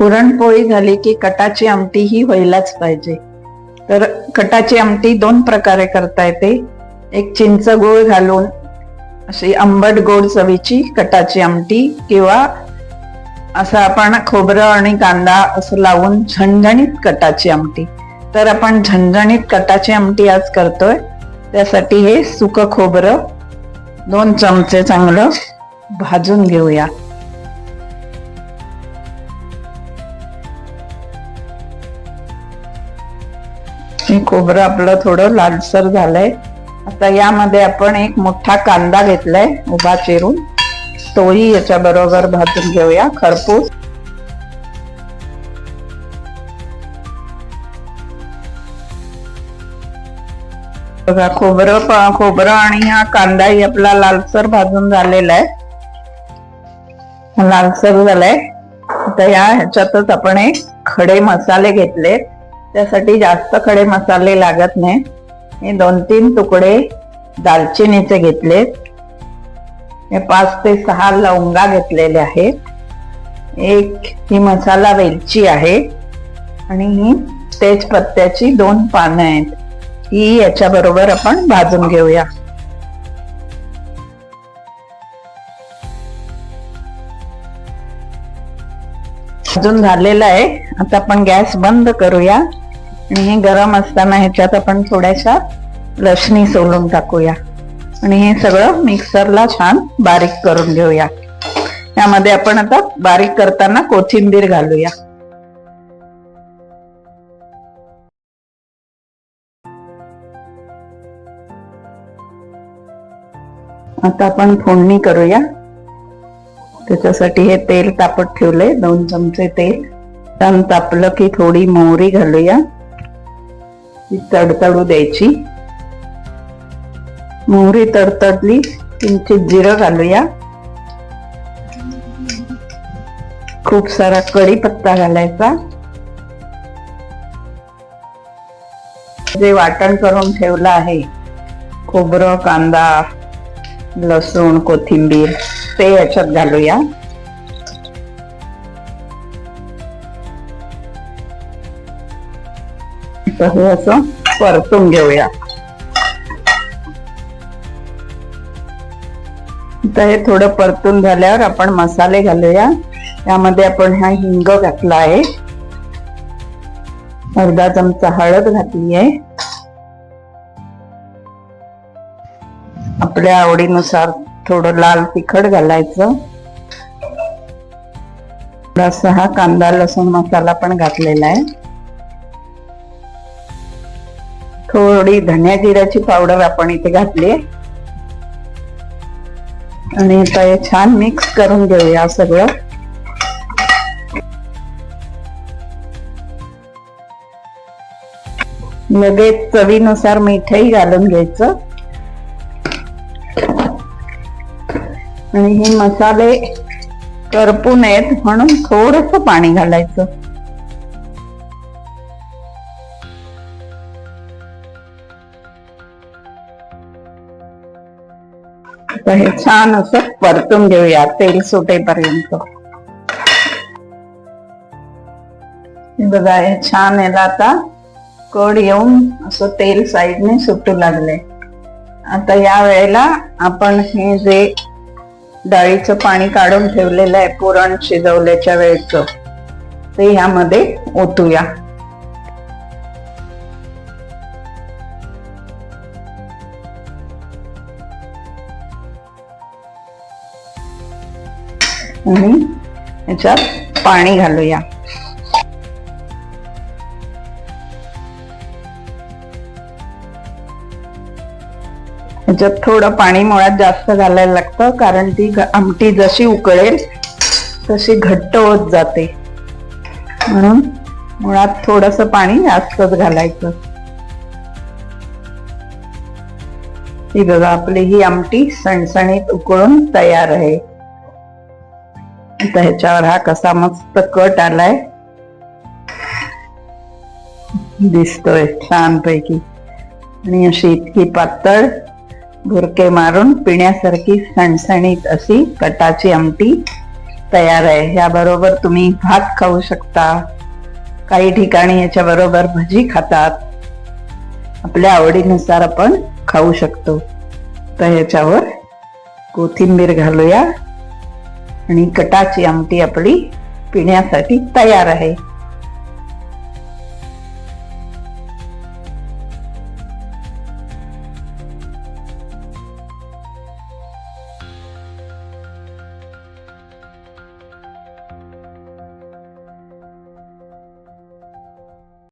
पुरणपोळी झाली की कटाची आमटी ही व्हायलाच पाहिजे. तर कटाची आमटी दोन प्रकारे करता येते. एक चिंच गूळ घालून अशी आंबट गोड चवीची कटाची आमटी, किंवा असं आपण खोबरं आणि कांदा असं लावून झणझणीत कटाची आमटी. तर आपण झणझणीत कटाची आमटी आज करतोय. त्यासाठी हे सुकं खोबरं 2 चमचे चांगलं भाजून घेऊया. हे खोबरं आपलं थोडं लालसर झालंय. आता यामध्ये आपण एक मोठा कांदा घेतलाय उभा चिरून, तोही याच्या बरोबर भाजून घेऊया खरपूस. बघा खोबरं आणि हा कांदाही आपला लालसर भाजून झालेला आहे, लालसर झालाय. आता ह्याच्यातच आपण एक खडे मसाले घेतले. त्यासाठी जास्त खडे मसाले लागत नाही. हे 2-3 तुकडे दालचिनीचे घेतलेत. हे 5 ते 6 लवंगा घेतलेले आहेत. एक ही मसाला वेलची आहे आणि ही तेजपत्त्याची 2 पानं आहेत. ही याच्या बरोबर आपण भाजून घेऊया. भाजून झालेलं आहे. आता आपण गॅस बंद करूया आणि हे गरम असताना ह्याच्यात आपण थोड्याशा लसणी सोलून टाकूया आणि हे सगळं मिक्सरला छान बारीक करून घेऊया. यामध्ये आपण आता बारीक करताना कोथिंबीर घालूया. आता आपण फोडणी करूया. त्याच्यासाठी हे तेल तापत ठेवले, 2 चमचे तेल. छान तापलं की थोडी मोहरी घालूया, ती तडतडू द्यायची. मोहरी तडतडली किंचित जिरं घालूया. खूप सारा कढीपत्ता घालायचा. जे वाटण करून ठेवलं आहे, खोबरं, कांदा, लसूण, कोथिंबीर, ते याच्यात घालूया. हे असं परतून घेऊया. आता हे थोडं परतून झाल्यावर आपण मसाले घालूया. यामध्ये आपण हा हिंग घातला आहे, अर्धा चमचा हळद घातली आहे, आपल्या आवडीनुसार थोडं लाल तिखट घालायचं. थोडासा हा कांदा लसूण मसाला पण घातलेला आहे. थोडी धन्या जिऱ्याची पावडर आपण इथे घातली आणि आता हे छान मिक्स करून घेऊया सगळं. लगेच चवीनुसार मीठही घालून घ्यायचं आणि हे मसाले करपू नयेत म्हणून थोडस पाणी घालायचं. हे छान असं परतून घेऊया तेल सुटेपर्यंत. बघा हे छान याला आता कड येऊन असं तेल साईडने सुटू लागले. आता या वेळेला आपण हे जे डाळीचं पाणी काढून ठेवलेलं आहे पुरण शिजवल्याच्या वेळेचं, ते ह्यामध्ये ओतूया. आणि ह्याच्यात पाणी घालूया. ह्याच्यात थोडं पाणी मुळात जास्त घालायला लागतं, कारण ती आमटी जशी उकळेल तशी घट्ट होत जाते, म्हणून मुळात थोडस पाणी जास्तच घालायचं. ही बघा आपली ही आमटी सणसणीत उकळून तयार आहे. आता ह्याच्यावर हा कसा मस्त कट आलाय दिसतोय छान पैकी, आणि अशी इतकी पातळ भुरके मारून पिण्यासारखी सणसणीत अशी कटाची आमटी तयार आहे. याबरोबर तुम्ही भात खाऊ शकता, काही ठिकाणी याच्या बरोबर भजी खातात. आपल्या आवडीनुसार आपण खाऊ शकतो. तर याच्यावर कोथिंबीर घालूया आणि कटाची आमटी आपली पिण्यासाठी तयार आहे.